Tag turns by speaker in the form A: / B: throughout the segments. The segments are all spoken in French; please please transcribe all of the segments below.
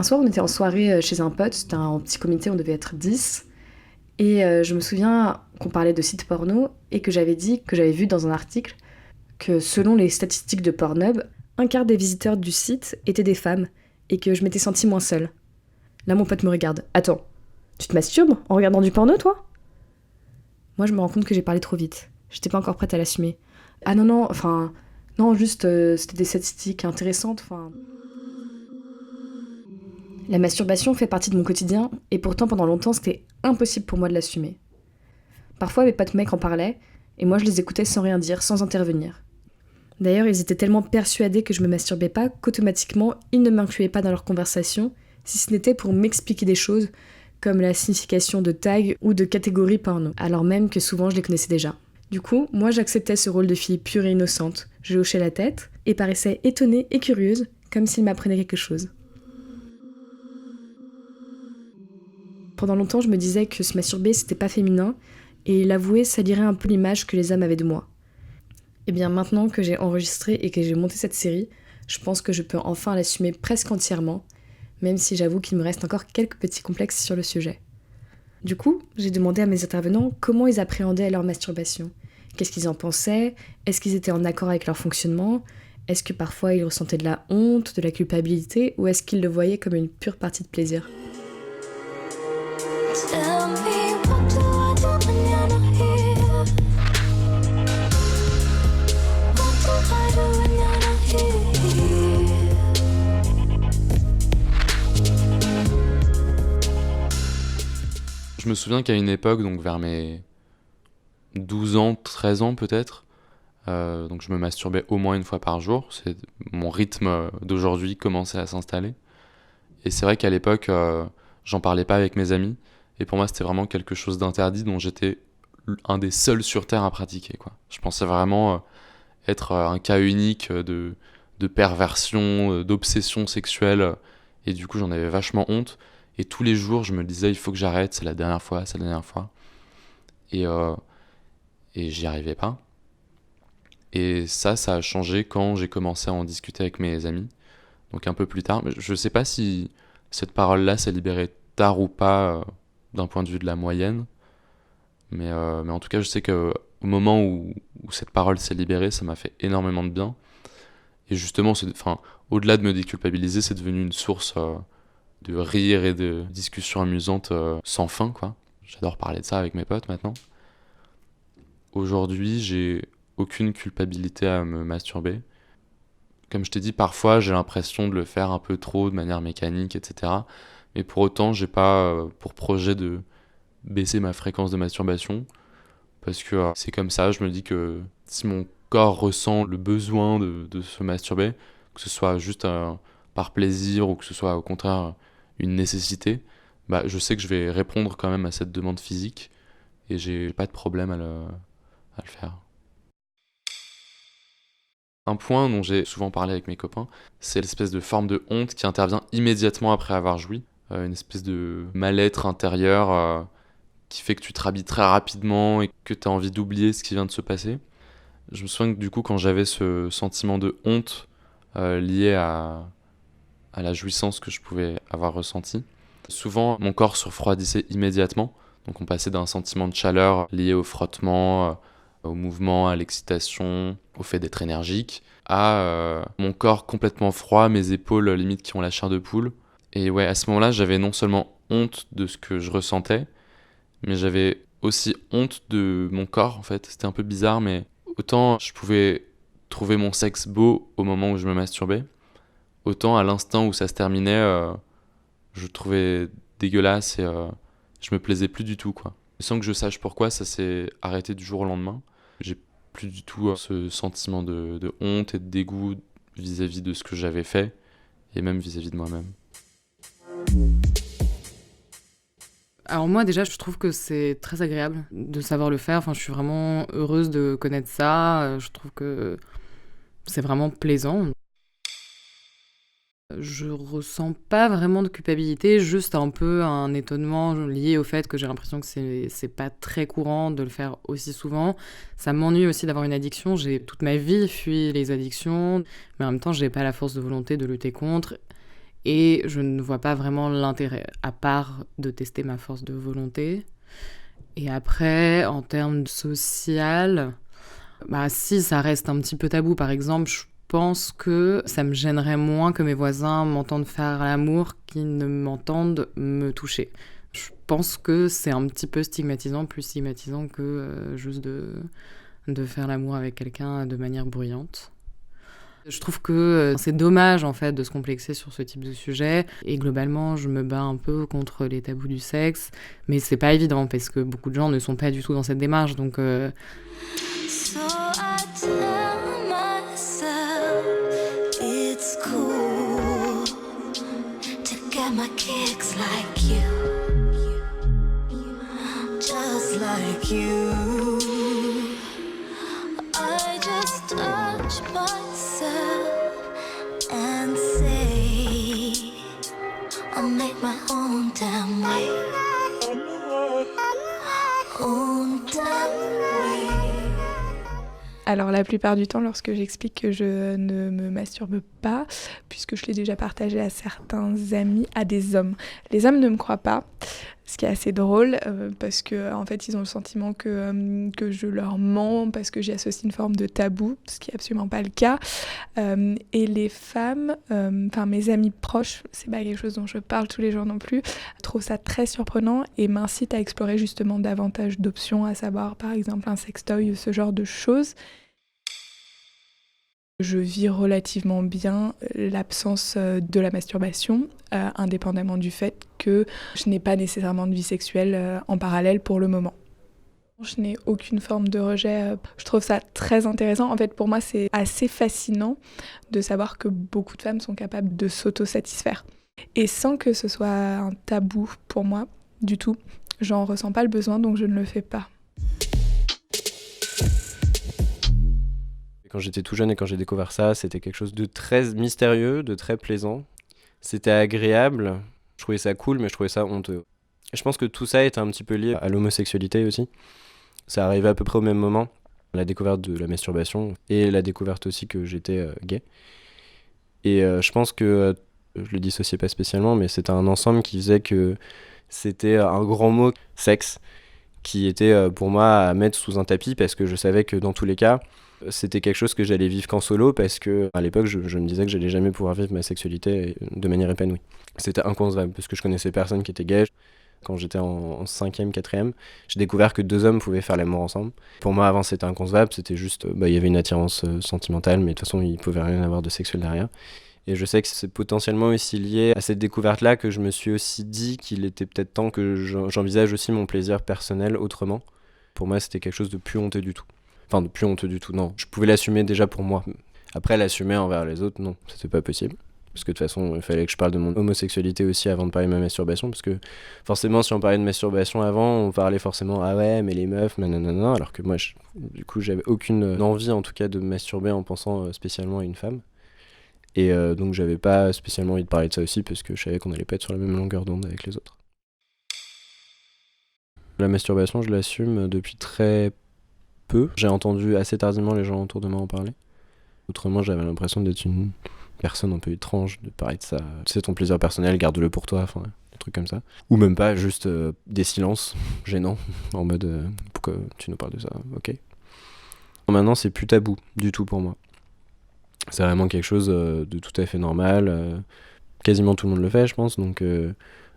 A: Un soir, on était en soirée chez un pote, c'était un petit comité, on devait être 10. Et je me souviens qu'on parlait de sites porno et que j'avais dit que j'avais vu dans un article que selon les statistiques de Pornhub, un quart des visiteurs du site étaient des femmes et que je m'étais sentie moins seule. Là, mon pote me regarde. Attends, tu te masturbes en regardant du porno, toi? Moi, je me rends compte que j'ai parlé trop vite. J'étais pas encore prête à l'assumer. Ah non, non, enfin, non, juste, c'était des statistiques intéressantes, enfin. La masturbation fait partie de mon quotidien, et pourtant pendant longtemps c'était impossible pour moi de l'assumer. Parfois mes potes mecs en parlaient, et moi je les écoutais sans rien dire, sans intervenir. D'ailleurs ils étaient tellement persuadés que je me masturbais pas qu'automatiquement ils ne m'incluaient pas dans leur conversation, si ce n'était pour m'expliquer des choses, comme la signification de tag ou de catégorie porno, alors même que souvent je les connaissais déjà. Du coup, moi j'acceptais ce rôle de fille pure et innocente, je hochais la tête, et paraissais étonnée et curieuse, comme s'ils m'apprenaient quelque chose. Pendant longtemps, je me disais que se masturber, c'était pas féminin, et l'avouer salirait un peu l'image que les hommes avaient de moi. Et bien maintenant que j'ai enregistré et que j'ai monté cette série, je pense que je peux enfin l'assumer presque entièrement, même si j'avoue qu'il me reste encore quelques petits complexes sur le sujet. Du coup, j'ai demandé à mes intervenants comment ils appréhendaient leur masturbation. Qu'est-ce qu'ils en pensaient? Est-ce qu'ils étaient en accord avec leur fonctionnement? Est-ce que parfois ils ressentaient de la honte, de la culpabilité, ou est-ce qu'ils le voyaient comme une pure partie de plaisir?
B: Tell me what do I do when you're not here? What do I do when you're not here?
C: Je me souviens qu'à une époque, donc vers mes 12 ans, 13 ans peut-être, donc je me masturbais au moins une fois par jour. Mon rythme d'aujourd'hui commençait à s'installer. Et c'est vrai qu'à l'époque, j'en parlais pas avec mes amis. Et pour moi, c'était vraiment quelque chose d'interdit dont j'étais un des seuls sur Terre à pratiquer, quoi. Je pensais vraiment être un cas unique de perversion, d'obsession sexuelle. Et du coup, j'en avais vachement honte. Et tous les jours, je me disais, il faut que j'arrête, c'est la dernière fois, c'est la dernière fois. Et, euh, et j'y arrivais pas. Et ça a changé quand j'ai commencé à en discuter avec mes amis. Donc un peu plus tard. Mais je sais pas si cette parole-là s'est libérée tard ou pas d'un point de vue de la moyenne. Mais en tout cas, je sais qu'au moment où cette parole s'est libérée, ça m'a fait énormément de bien. Et justement, au-delà de me déculpabiliser, c'est devenu une source de rire et de discussions amusantes sans fin, quoi. J'adore parler de ça avec mes potes maintenant. Aujourd'hui, j'ai aucune culpabilité à me masturber. Comme je t'ai dit, parfois j'ai l'impression de le faire un peu trop de manière mécanique, etc. Mais pour autant, j'ai pas pour projet de baisser ma fréquence de masturbation. Parce que c'est comme ça, je me dis que si mon corps ressent le besoin de se masturber, que ce soit juste par plaisir ou que ce soit au contraire une nécessité, bah, je sais que je vais répondre quand même à cette demande physique et j'ai pas de problème à le faire. Un point dont j'ai souvent parlé avec mes copains, c'est l'espèce de forme de honte qui intervient immédiatement après avoir joui. Une espèce de mal-être intérieur qui fait que tu te rhabilles très rapidement et que tu as envie d'oublier ce qui vient de se passer. Je me souviens que du coup, quand j'avais ce sentiment de honte lié à la jouissance que je pouvais avoir ressentie, souvent mon corps se refroidissait immédiatement. Donc on passait d'un sentiment de chaleur lié au frottement, au mouvement, à l'excitation, au fait d'être énergique, à mon corps complètement froid, mes épaules limite qui ont la chair de poule. Et ouais, à ce moment-là, j'avais non seulement honte de ce que je ressentais, mais j'avais aussi honte de mon corps, en fait. C'était un peu bizarre, mais autant je pouvais trouver mon sexe beau au moment où je me masturbais, autant à l'instant où ça se terminait, je le trouvais dégueulasse et je me plaisais plus du tout, quoi. Sans que je sache pourquoi, ça s'est arrêté du jour au lendemain. J'ai plus du tout ce sentiment de honte et de dégoût vis-à-vis de ce que j'avais fait et même vis-à-vis de moi-même.
D: Alors moi déjà je trouve que c'est très agréable de savoir le faire, enfin je suis vraiment heureuse de connaître ça, je trouve que c'est vraiment plaisant. Je ressens pas vraiment de culpabilité, juste un peu un étonnement lié au fait que j'ai l'impression que c'est pas très courant de le faire aussi souvent. Ça m'ennuie aussi d'avoir une addiction, j'ai toute ma vie fui les addictions, mais en même temps j'ai pas la force de volonté de lutter contre. Et je ne vois pas vraiment l'intérêt, à part de tester ma force de volonté. Et après, en termes social, si, ça reste un petit peu tabou. Par exemple, je pense que ça me gênerait moins que mes voisins m'entendent faire l'amour qu'ils ne m'entendent me toucher. Je pense que c'est un petit peu stigmatisant, plus stigmatisant que juste de faire l'amour avec quelqu'un de manière bruyante. Je trouve que c'est dommage en fait de se complexer sur ce type de sujet et globalement je me bats un peu contre les tabous du sexe, mais c'est pas évident parce que beaucoup de gens ne sont pas du tout dans cette démarche donc
B: So I tell myself it's cool to get my kicks like you, just like you. I just touch myself and say I'll make my own damn way, own damn way.
E: Alors la plupart du temps, lorsque j'explique que je ne me masturbe pas, puisque je l'ai déjà partagé à certains amis, à des hommes. Les hommes ne me croient pas, ce qui est assez drôle, parce que en fait ils ont le sentiment que je leur mens, parce que j'y associe une forme de tabou, ce qui est absolument pas le cas. Et les femmes, mes amis proches, c'est pas quelque chose dont je parle tous les jours non plus, trouvent ça très surprenant et m'incitent à explorer justement davantage d'options, à savoir par exemple un sextoy ou ce genre de choses. Je vis relativement bien l'absence de la masturbation, indépendamment du fait que je n'ai pas nécessairement de vie sexuelle en parallèle pour le moment. Je n'ai aucune forme de rejet. Je trouve ça très intéressant. En fait, pour moi, c'est assez fascinant de savoir que beaucoup de femmes sont capables de s'autosatisfaire. Et sans que ce soit un tabou pour moi du tout, j'en ressens pas le besoin, donc je ne le fais pas.
F: Quand j'étais tout jeune et quand j'ai découvert ça, c'était quelque chose de très mystérieux, de très plaisant. C'était agréable, je trouvais ça cool, mais je trouvais ça honteux. Et je pense que tout ça était un petit peu lié à l'homosexualité aussi. Ça arrivait à peu près au même moment, la découverte de la masturbation et la découverte aussi que j'étais gay. Et je pense que, je le dissociais pas spécialement, mais c'était un ensemble qui faisait que c'était un grand mot, sexe, qui était pour moi à mettre sous un tapis parce que je savais que dans tous les cas, c'était quelque chose que j'allais vivre qu'en solo parce que à l'époque je me disais que j'allais jamais pouvoir vivre ma sexualité de manière épanouie. C'était inconcevable parce que je connaissais personne qui était gay. Quand j'étais en 5e, 4e, j'ai découvert que 2 hommes pouvaient faire l'amour ensemble. Pour moi avant c'était inconcevable, c'était juste, il y avait une attirance sentimentale mais de toute façon il pouvait rien avoir de sexuel derrière. Et je sais que c'est potentiellement aussi lié à cette découverte-là que je me suis aussi dit qu'il était peut-être temps que j'envisage aussi mon plaisir personnel autrement. Pour moi c'était quelque chose de plus honteux du tout. Enfin, de plus honteux du tout, non. Je pouvais l'assumer déjà pour moi. Après, l'assumer envers les autres, non, c'était pas possible. Parce que de toute façon, il fallait que je parle de mon homosexualité aussi avant de parler de ma masturbation. Parce que forcément, si on parlait de masturbation avant, on parlait forcément « Ah ouais, mais les meufs, nanana ». Alors que moi, du coup, j'avais aucune envie, en tout cas, de me masturber en pensant spécialement à une femme. Et donc, j'avais pas spécialement envie de parler de ça aussi parce que je savais qu'on allait pas être sur la même longueur d'onde avec les autres. La masturbation, je l'assume depuis très peu. J'ai entendu assez tardivement les gens autour de moi en parler. Autrement, j'avais l'impression d'être une personne un peu étrange, de parler de ça. Tu sais, ton plaisir personnel, garde-le pour toi, enfin, des trucs comme ça. Ou même pas, juste des silences gênants, en mode pourquoi tu nous parles de ça, ok. Maintenant, c'est plus tabou du tout pour moi. C'est vraiment quelque chose de tout à fait normal. Quasiment tout le monde le fait, je pense. Donc,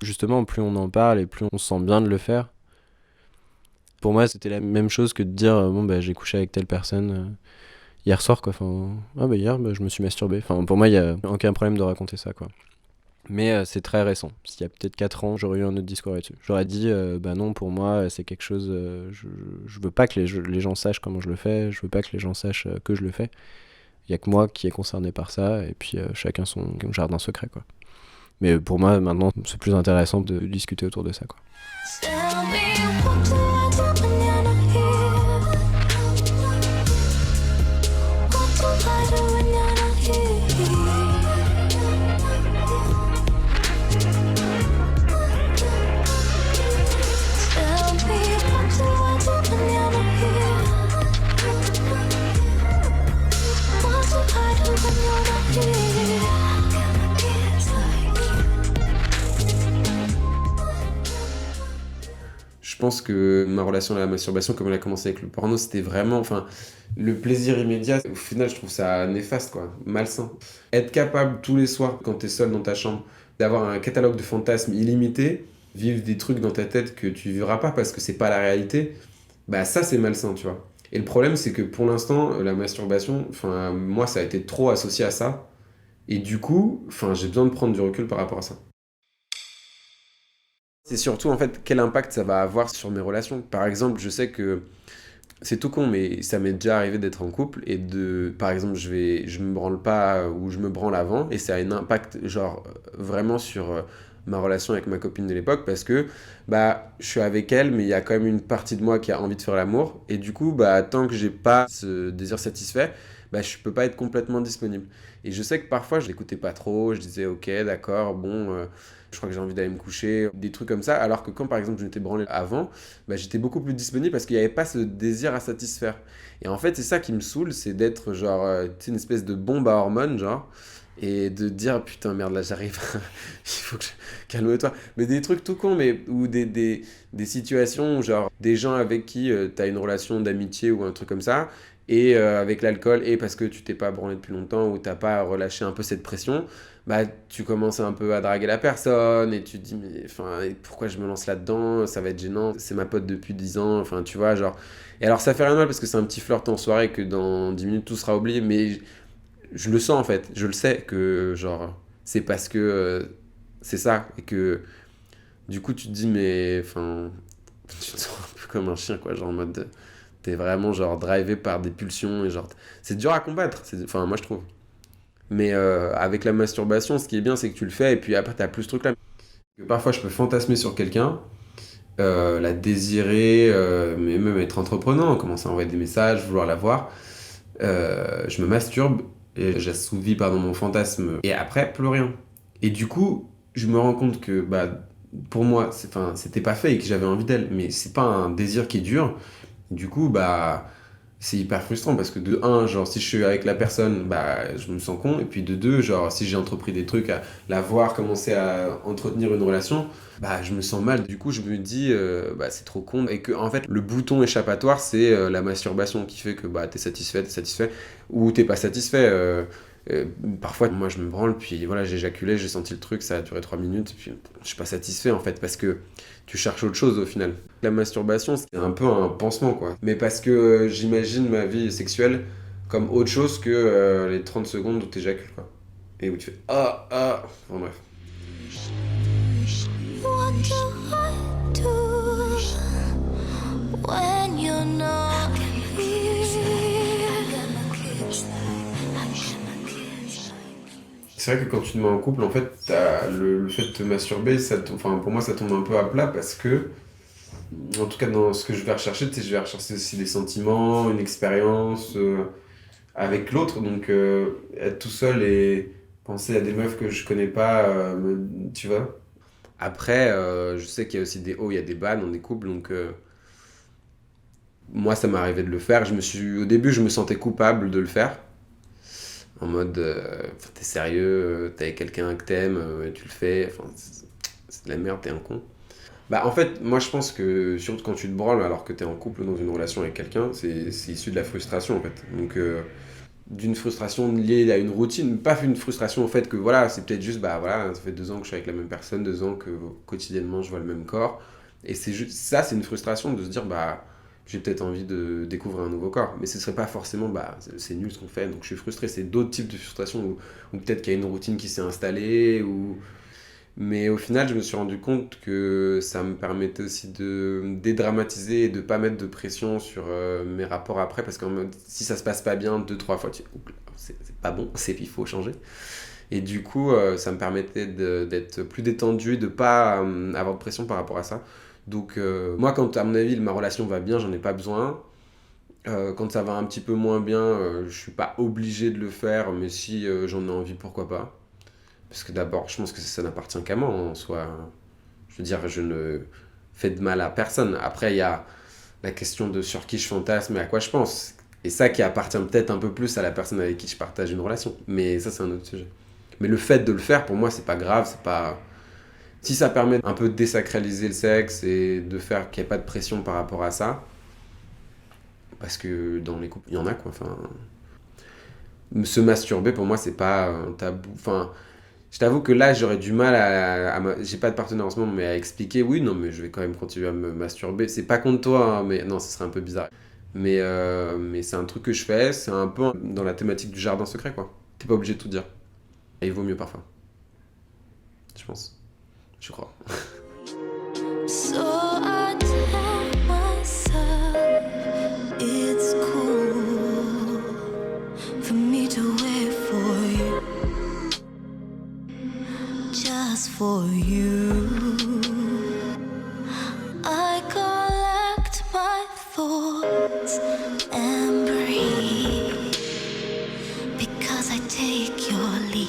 F: justement, plus on en parle et plus on se sent bien de le faire. Pour moi, c'était la même chose que de dire j'ai couché avec telle personne hier soir, quoi. Enfin, hier, je me suis masturbé. Enfin, pour moi, il n'y a aucun problème de raconter ça, quoi. Mais c'est très récent. S'il y a peut-être 4 ans, j'aurais eu un autre discours là-dessus. J'aurais dit, non, pour moi, c'est quelque chose... je veux pas que les gens sachent comment je le fais. Je veux pas que les gens sachent que je le fais. Il y a que moi qui est concerné par ça. Et puis, chacun son jardin secret, quoi. Mais pour moi, maintenant, c'est plus intéressant de discuter autour de ça, quoi.
B: Tell me what do I do when you're not here? What do I do when you're not here? Tell me what do I do when you're not here? What do I do when you're not here? Get my kids like
G: pense que ma relation à la masturbation, comme elle a commencé avec le porno, c'était vraiment, enfin, le plaisir immédiat. Au final, je trouve ça néfaste, quoi, malsain. Être capable tous les soirs, quand t'es seul dans ta chambre, d'avoir un catalogue de fantasmes illimité, vivre des trucs dans ta tête que tu vivras pas parce que c'est pas la réalité, bah ça c'est malsain, tu vois. Et le problème, c'est que pour l'instant, la masturbation, enfin, moi, ça a été trop associé à ça. Et du coup, enfin, j'ai besoin de prendre du recul par rapport à ça. C'est surtout en fait quel impact ça va avoir sur mes relations. Par exemple, je sais que c'est tout con, mais ça m'est déjà arrivé d'être en couple et par exemple, je me branle pas ou je me branle avant et ça a un impact genre vraiment sur ma relation avec ma copine de l'époque parce que bah je suis avec elle, mais il y a quand même une partie de moi qui a envie de faire l'amour et du coup bah tant que j'ai pas ce désir satisfait, bah je peux pas être complètement disponible. Et je sais que parfois je l'écoutais pas trop, je disais ok d'accord bon. Je crois que j'ai envie d'aller me coucher, des trucs comme ça. Alors que quand, par exemple, je m'étais branlé avant, bah, j'étais beaucoup plus disponible parce qu'il n'y avait pas ce désir à satisfaire. Et en fait, c'est ça qui me saoule, c'est d'être genre, tu sais, une espèce de bombe à hormones, genre, et de dire, putain, merde, là, j'arrive, il faut que je... Calme-toi. Mais des trucs tout cons, mais, ou des situations, où, genre, des gens avec qui tu as une relation d'amitié ou un truc comme ça, et avec l'alcool, et parce que tu t'es pas branlé depuis longtemps, ou t'as pas relâché un peu cette pression, bah tu commences un peu à draguer la personne et tu te dis mais enfin pourquoi je me lance là-dedans, ça va être gênant, c'est ma pote depuis 10 ans, enfin tu vois genre et alors ça fait rien de mal parce que c'est un petit flirt en soirée que dans 10 minutes tout sera oublié mais je le sens en fait, je le sais que genre c'est parce que c'est ça et que du coup tu te dis mais enfin tu te sens un peu comme un chien quoi, genre en mode t'es vraiment genre drivé par des pulsions et genre c'est dur à combattre, enfin moi je trouve. Mais avec la masturbation, ce qui est bien, c'est que tu le fais et puis après, tu as plus ce truc-là. Parfois, je peux fantasmer sur quelqu'un, la désirer, mais même être entreprenant, commencer à envoyer des messages, vouloir la voir. Je me masturbe et j'assouvis pardon, mon fantasme. Et après, plus rien. Et du coup, je me rends compte que bah, pour moi, c'était pas fait et que j'avais envie d'elle. Mais c'est pas un désir qui est dur. Du coup, bah c'est hyper frustrant parce que de un, genre si je suis avec la personne, bah je me sens con et puis de deux, genre si j'ai entrepris des trucs à la voir commencer à entretenir une relation, bah je me sens mal. Du coup, je me dis bah c'est trop con et que en fait le bouton échappatoire c'est la masturbation qui fait que bah t'es satisfait ou t'es pas satisfait. Parfois, moi je me branle, puis voilà, j'ai éjaculé, j'ai senti le truc, ça a duré 3 minutes, puis je suis pas satisfait en fait, parce que tu cherches autre chose au final. La masturbation, c'est un peu un pansement quoi. Mais parce que j'imagine ma vie sexuelle comme autre chose que les 30 secondes où t'éjacules quoi. Et où tu fais ah, ah, enfin bref.
B: What do I do when you're not here?
G: C'est vrai que quand tu te mets en couple, en fait, le fait de te masturber, enfin, pour moi, ça tombe un peu à plat parce que, en tout cas, dans ce que je vais rechercher, tu sais, je vais rechercher aussi des sentiments, une expérience avec l'autre. Donc, être tout seul et penser à des meufs que je connais pas, tu vois. Après, je sais qu'il y a aussi des hauts, il y a des bas dans des couples, donc moi, ça m'est arrivé de le faire. Au début, je me sentais coupable de le faire. En mode, t'es sérieux, t'es avec quelqu'un que t'aimes, tu le fais, enfin, c'est de la merde, t'es un con. Bah en fait, moi je pense que surtout quand tu te branles alors que t'es en couple ou dans une relation avec quelqu'un, c'est issu de la frustration en fait. Donc d'une frustration liée à une routine, pas une frustration au fait que voilà, c'est peut-être juste, bah voilà, ça fait 2 ans que je suis avec la même personne, 2 ans que quotidiennement je vois le même corps. Et c'est juste, ça c'est une frustration de se dire, bah j'ai peut-être envie de découvrir un nouveau corps. Mais ce serait pas forcément, bah c'est nul ce qu'on fait, donc je suis frustré. C'est d'autres types de frustration ou peut-être qu'il y a une routine qui s'est installée ou... Mais au final, je me suis rendu compte que ça me permettait aussi de dédramatiser et de pas mettre de pression sur mes rapports après, parce que si ça se passe pas bien 2-3 fois, c'est pas bon, il faut changer. Et du coup, ça me permettait d'être plus détendu et de pas avoir de pression par rapport à ça. Donc moi, quand à mon avis, ma relation va bien, j'en ai pas besoin. Quand ça va un petit peu moins bien, je suis pas obligé de le faire, mais si j'en ai envie, pourquoi pas. Parce que d'abord, je pense que ça n'appartient qu'à moi en soi. Je veux dire, je ne fais de mal à personne. Après, il y a la question de sur qui je fantasme et à quoi je pense. Et ça qui appartient peut-être un peu plus à la personne avec qui je partage une relation. Mais ça, c'est un autre sujet. Mais le fait de le faire, pour moi, c'est pas grave. Si ça permet un peu de désacraliser le sexe et de faire qu'il n'y ait pas de pression par rapport à ça, parce que dans les couples, il y en a quoi. Enfin, se masturber, pour moi, c'est pas un tabou. Enfin, je t'avoue que là, j'aurais du mal j'ai pas de partenaire en ce moment, mais à expliquer, oui, non, mais je vais quand même continuer à me masturber. C'est pas contre toi, hein, mais non, ce serait un peu bizarre. Mais c'est un truc que je fais, c'est un peu dans la thématique du jardin secret, quoi. T'es pas obligé de tout dire. Et il vaut mieux parfois. Je pense. Je crois.
B: So I tell myself it's cool for me to wait for you, just for you. I collect my thoughts and breathe because I take your lead.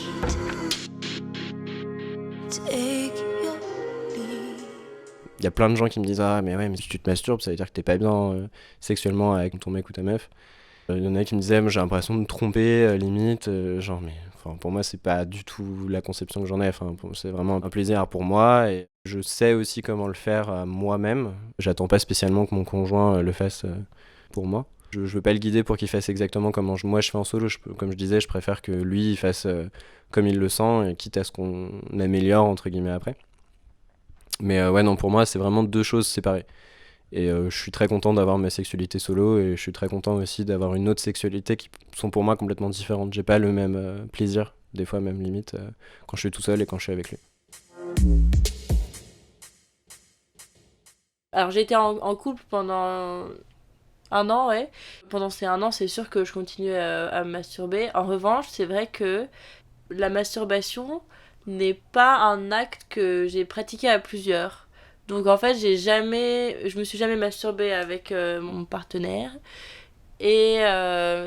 B: Take your lead.
F: Il y a plein de gens qui me disent ah mais ouais mais si tu te masturbes ça veut dire que t'es pas bien sexuellement avec ton mec ou ta meuf. Il y en a qui me disaient j'ai l'impression de me tromper limite genre mais enfin pour moi c'est pas du tout la conception que j'en ai, enfin c'est vraiment un plaisir pour moi et je sais aussi comment le faire moi-même. J'attends pas spécialement que mon conjoint le fasse pour moi. Je veux pas le guider pour qu'il fasse exactement comme moi je fais en solo. Comme je disais, je préfère que lui il fasse comme il le sent, et quitte à ce qu'on améliore entre guillemets après. Mais ouais non, pour moi c'est vraiment deux choses séparées. Et je suis très content d'avoir ma sexualité solo et je suis très content aussi d'avoir une autre sexualité qui sont pour moi complètement différentes. J'ai pas le même plaisir, des fois même limite, quand je suis tout seul et quand je suis avec lui.
H: Alors j'ai été en couple pendant 1 an, ouais. Pendant ces 1 an, c'est sûr que je continue à me masturber. En revanche, c'est vrai que la masturbation n'est pas un acte que j'ai pratiqué à plusieurs. Donc en fait, je me suis jamais masturbée avec mon partenaire. Et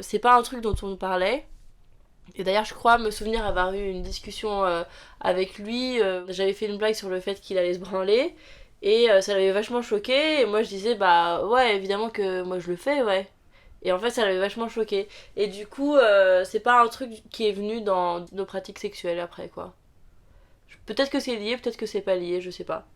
H: c'est pas un truc dont on me parlait. Et d'ailleurs, je crois me souvenir avoir eu une discussion avec lui. J'avais fait une blague sur le fait qu'il allait se branler. Et ça l'avait vachement choqué. Et moi, je disais, bah ouais, évidemment que moi je le fais, ouais. Et en fait, ça l'avait vachement choqué. Et du coup, c'est pas un truc qui est venu dans nos pratiques sexuelles après, quoi. Peut-être que c'est lié, peut-être que c'est pas lié, je sais pas.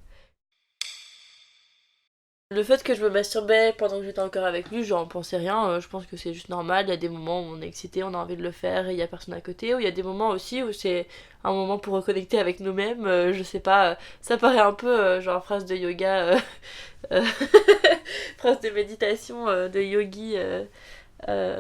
H: Le fait que je me masturbais pendant que j'étais encore avec lui, j'en pensais rien, je pense que c'est juste normal. Il y a des moments où on est excité, on a envie de le faire et il y a personne à côté. Ou il y a des moments aussi où c'est un moment pour reconnecter avec nous-mêmes, je sais pas, ça paraît un peu genre phrase de yoga, phrase de méditation de yogi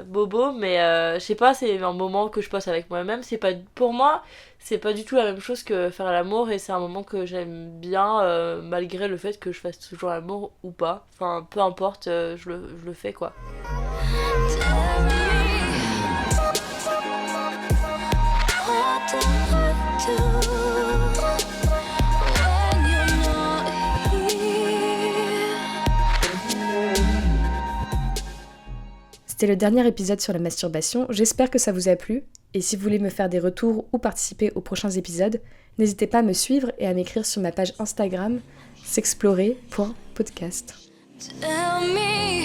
H: bobo, mais je sais pas, c'est un moment que je passe avec moi-même. C'est pas, pour moi, c'est pas du tout la même chose que faire l'amour et c'est un moment que j'aime bien malgré le fait que je fasse toujours l'amour ou pas. Enfin, peu importe, je le fais quoi.
B: Tell me, what do I do when you're not here?
A: C'était le dernier épisode sur la masturbation, j'espère que ça vous a plu, et si vous voulez me faire des retours ou participer aux prochains épisodes, n'hésitez pas à me suivre et à m'écrire sur ma page Instagram s'explorer.podcast.
B: Tell me